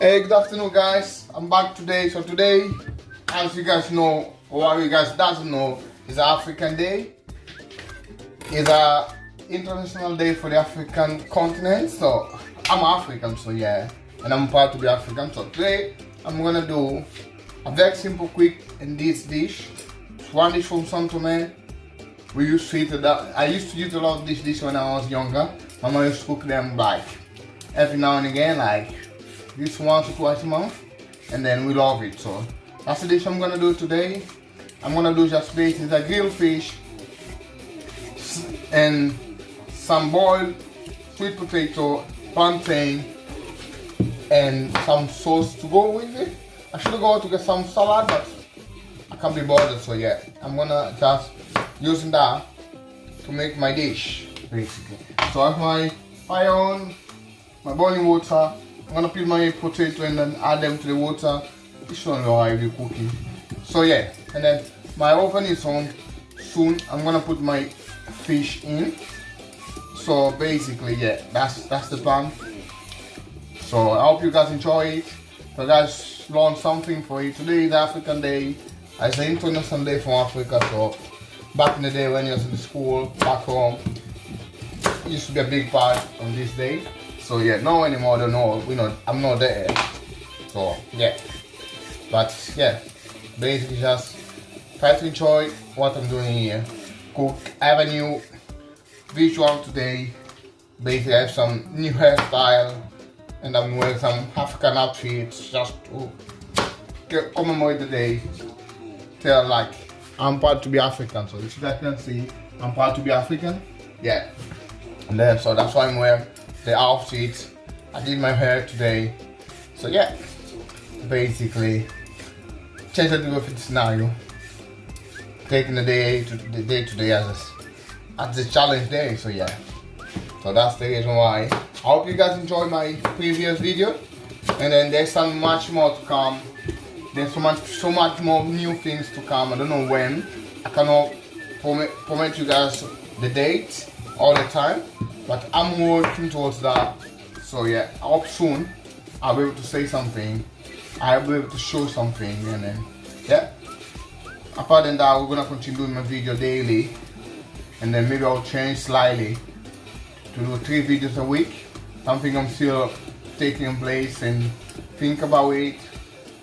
Hey, good afternoon, guys. I'm back today. So today, as you guys know, or you guys doesn't know, is African Day. It's a international day for the African continent. So I'm African, so yeah, and I'm proud to be African. So today, I'm gonna do a very simple, quick and this dish. It's one dish from saotome. We used to eat it. I used to eat a lot of this dish when I was younger. My mom used to cook them like every now and again, like this once or twice a month, and then we love it. So that's the dish I'm gonna do today. I'm gonna do just basically a grilled fish and some boiled sweet potato, plantain, and some sauce to go with it. I should go to get some salad, but I can't be bothered. So yeah, I'm gonna just using that to make my dish basically. So I have my fire on, my boiling water. I'm gonna peel my potato and then add them to the water. It's not how I do cooking. So yeah, and then my oven is on. Soon I'm gonna put my fish in. So basically, yeah, that's the plan. So I hope you guys enjoy it. If you guys learn something for it. Today is African Day. It's an international day from Africa. So back in the day when you was in school back home, it used to be a big part on this day. So yeah, no anymore, I don't know, I'm not there. So yeah, but yeah, basically just try to enjoy what I'm doing here. Cook. I have a new visual today. Basically I have some new hairstyle and I'm wearing some African outfits just to commemorate the day. Tell like I'm proud to be African. So as you guys can see, I'm proud to be African. Yeah. And then so that's why I'm wearing the outfit. I did my hair today. So yeah, basically change the outfit scenario. Taking the day today as the challenge day. So yeah, so that's the reason why. I hope you guys enjoyed my previous video, and then there's so much more to come. There's so much more new things to come. I don't know when. I cannot promise you guys the date all the time, but I'm working towards that. So yeah, I hope soon I'll be able to say something. I'll be able to show something, and then yeah. Apart from that, we're gonna continue doing my video daily, and then maybe I'll change slightly to do 3 videos a week. Something I'm still taking in place and think about it,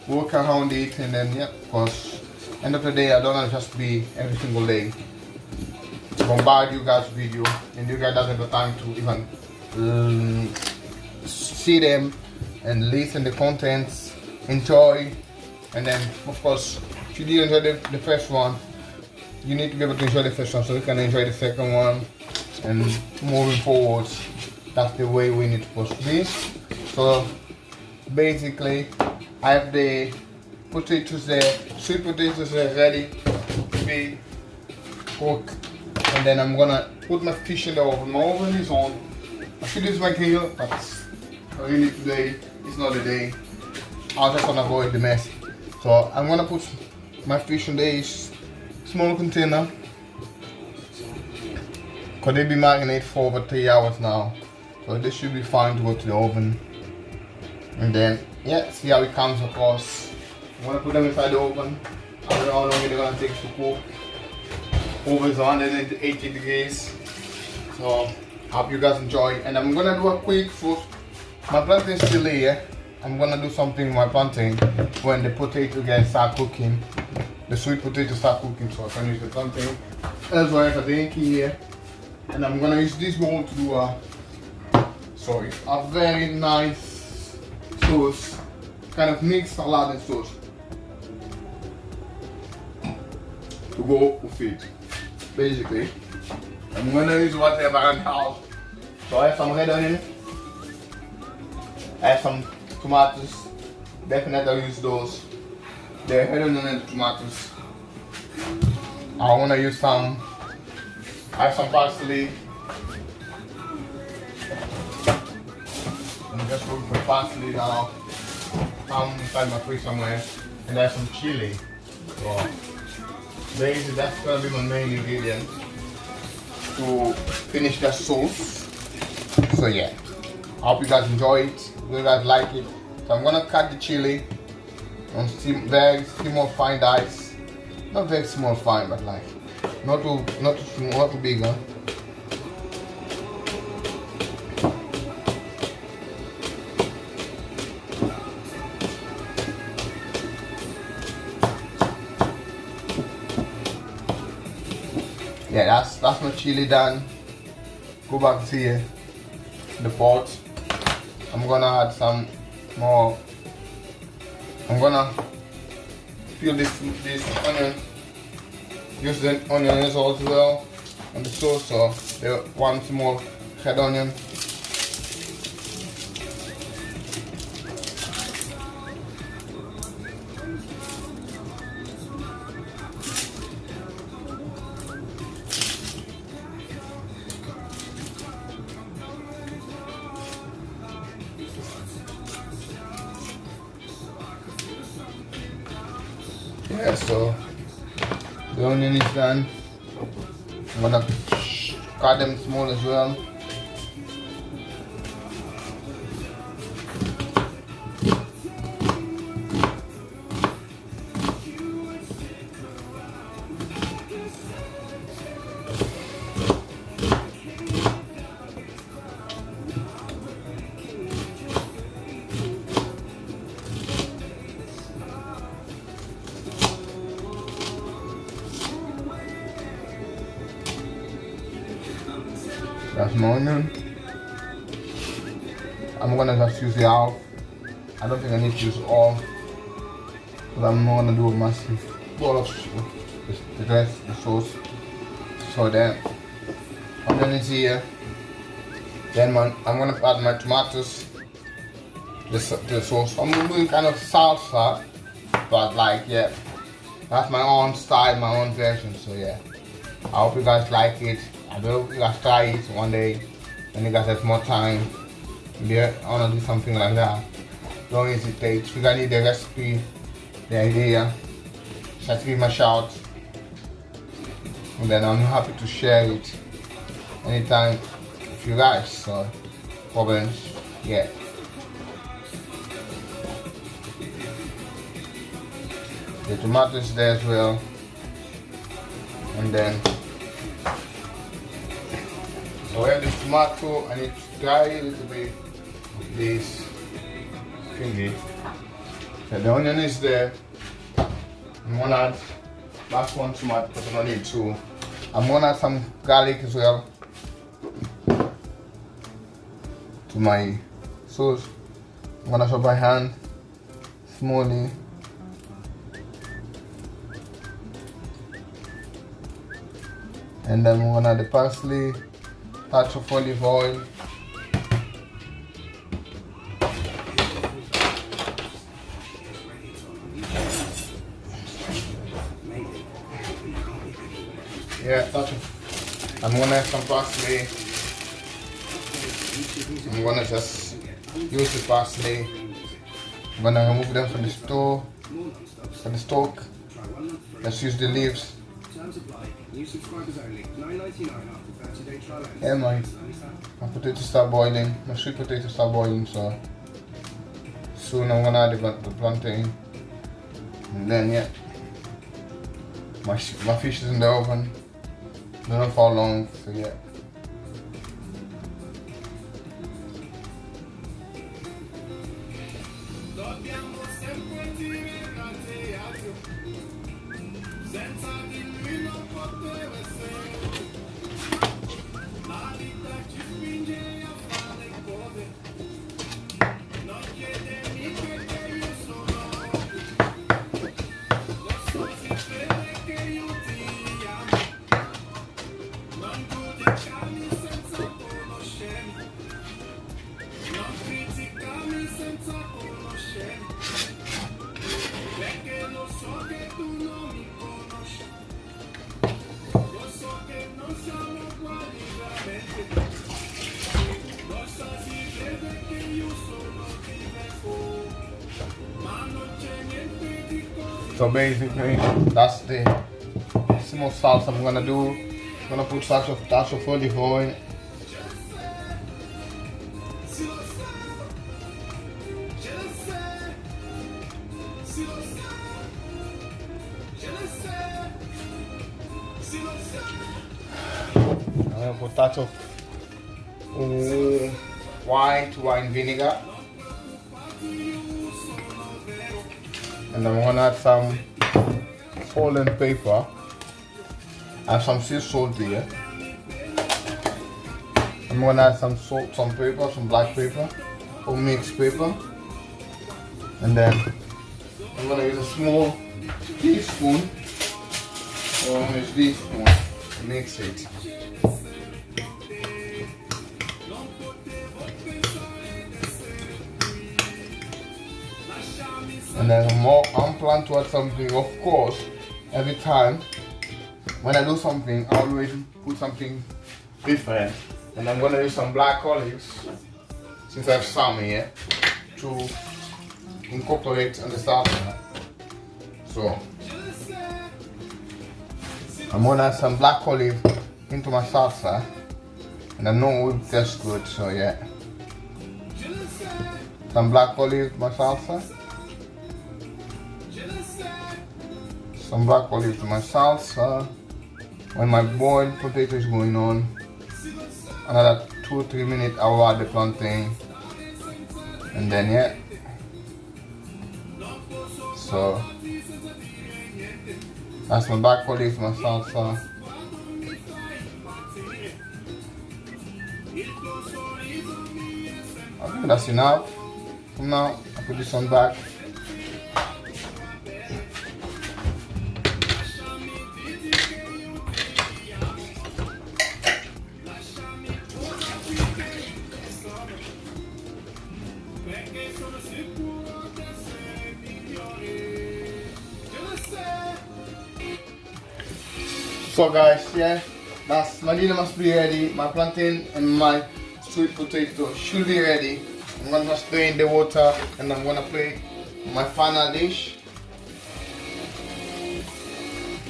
work around it, and then yeah, because end of the day I don't want to just be every single day bombard you guys with video and you guys don't have the time to even see them and listen the contents, enjoy, and then of course if you did enjoy the first one, you need to be able to enjoy the first one so you can enjoy the second one, and moving forward that's the way we need to proceed. So basically I have the potatoes there, sweet potatoes there ready to be cooked. And then I'm gonna put my fish in the oven. My oven is on. I should use my grill, but really today is not the day. I just wanna avoid the mess. So I'm gonna put my fish in this small container. Cause they be marinated for over 3 hours now. So this should be fine to go to the oven. And then yeah, see how it comes across. I'm gonna put them inside the oven. I don't know how long they're gonna take to cook. Oven is 180 degrees. So I hope you guys enjoy. And I'm gonna do a quick food. My plantain is still here. I'm gonna do something with my plantain when the potato guys start cooking. The sweet potato start cooking, so I can use the plantain. As well as a drink here. And I'm gonna use this bowl to do a very nice sauce. Kind of mixed salad and sauce to go with it. Basically, I'm gonna use whatever I have. So I have some red onion, I have some tomatoes. Definitely I'll use those. The red onion and tomatoes. I wanna use some. I have some parsley. I'm just looking for parsley now. I'm inside my fridge somewhere, and there's some chili. So basically, that's gonna be my main ingredient to finish the sauce. So yeah, I hope you guys enjoy it. If you guys like it, So I'm gonna cut the chili on very small fine dice. Not very small fine, but like not too small, not too big, huh? Yeah, that's my chili done. Go back to here, the pot. I'm gonna add some more. I'm gonna peel this onion. Use the onions as well on the sauce. So the one small red onion. Yeah, so the onion is done. I'm gonna cut them small as well. That's my onion. I'm gonna just use the half. I don't think I need to use all, but I'm not gonna do a massive bowl of the rest, the sauce. So then, onion is here. Then I'm gonna add my tomatoes, the sauce. I'm doing kind of salsa, but like, yeah, that's my own style, my own version. So yeah, I hope you guys like it. I hope you guys try it one day when you guys have more time. Yeah, I wanna do something like that. Don't hesitate. If you guys need the recipe, the idea, just give me a shout. And then I'm happy to share it anytime with you guys. So problems, yeah. The tomatoes there as well. And then so we have this tomato, I need to dry a little bit of this thingy. So the onion is there. I'm gonna add last one tomato because I don't need two. I'm gonna add some garlic as well to my sauce. I'm gonna chop by hand smallly. And then we're gonna add the parsley. Touch of olive oil. Yeah, touch of. I'm gonna add some parsley. I'm gonna just use the parsley. I'm gonna remove them from the store, from the stalk. Let's use the leaves. Yeah man, my potatoes start boiling, my sweet potatoes start boiling, so soon I'm gonna add the plantain. And then yeah, my fish is in the oven. Don't know for how long, so yeah. So basically, that's the small salsa I'm gonna do. I'm gonna put touch of olive oil. I'm gonna put a touch of white wine vinegar, and I'm gonna add some salt and pepper and some sea salt here. I'm gonna add some salt, some pepper, some black pepper or mixed pepper, and then I'm gonna use a small teaspoon or almost teaspoon to mix it. And then I'm planning to add something, of course. Every time when I do something, I always put something different. And I'm gonna use some black olives, since I have some here, to incorporate on the salsa. So I'm gonna add some black olive into my salsa, and I know it will taste good. So yeah, some black olive my salsa. Some black olive to my salsa. When my boiled potato is going on, another 2 or 3 minutes I'll add the plantain, and then yeah. So that's my black olive, my salsa. I think that's enough. From now, I put this one back. So guys, yeah, that's my dinner must be ready. My plantain and my sweet potato should be ready. I'm gonna just drain the water and I'm gonna play my final dish.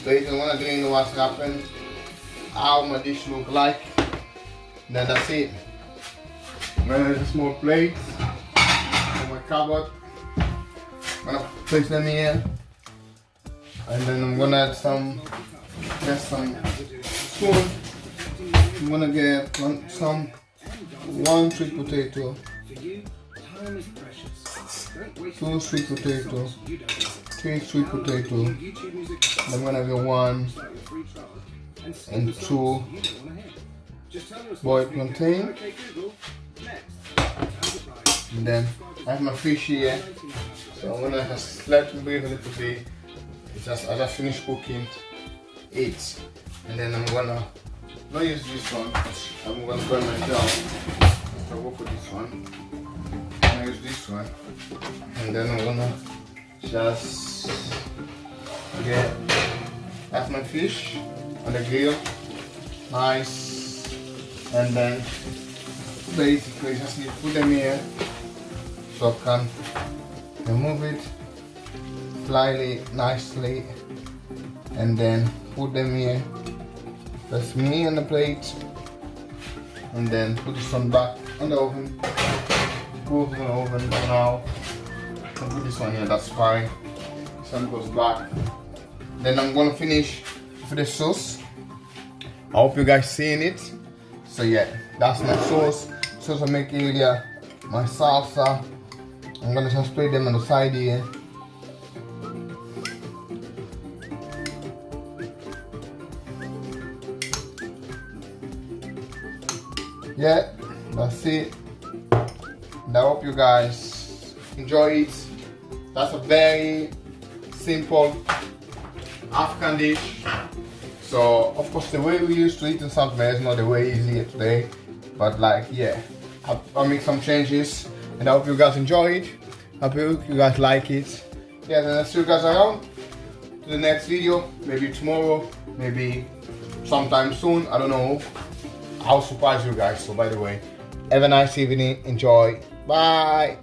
So I'm gonna drain what's happened, how my dish look like. Then that's it. I'm gonna use a small plate for my cupboard. I'm gonna place them here, and then I'm gonna add some spoon. I'm gonna get one sweet potato, 2 sweet potato, 3 sweet potato. I'm gonna get 1 and 2 boiled plantain. And then I have my fish here, so I'm gonna just let it breathe a little bit. I just finished cooking it, and then I'm gonna not use this one. I'm gonna burn my job. So I'll go for this one. I'm gonna use this one, and then I'm gonna just get that's my fish on the grill, nice, and then basically just need to put them here so I can remove it slightly, nicely, and then put them here. That's me on the plate, and then put this one back on the oven. Put it in the oven for now. And put this one here, that's fine. This one goes back. Then I'm gonna finish with the sauce. I hope you guys seeing it. So yeah, that's my sauce. Sauce I make earlier, my salsa. I'm gonna just spray them on the side here. Yeah, that's it. And I hope you guys enjoy it. That's a very simple African dish. So of course the way we used to eat in something is not the way easy today. But like yeah, I'll make some changes, and I hope you guys enjoy it. I hope you guys like it. Yeah, then I'll see you guys around to the next video. Maybe tomorrow, maybe sometime soon. I don't know. I'll surprise you guys. So by the way, have a nice evening. Enjoy. Bye.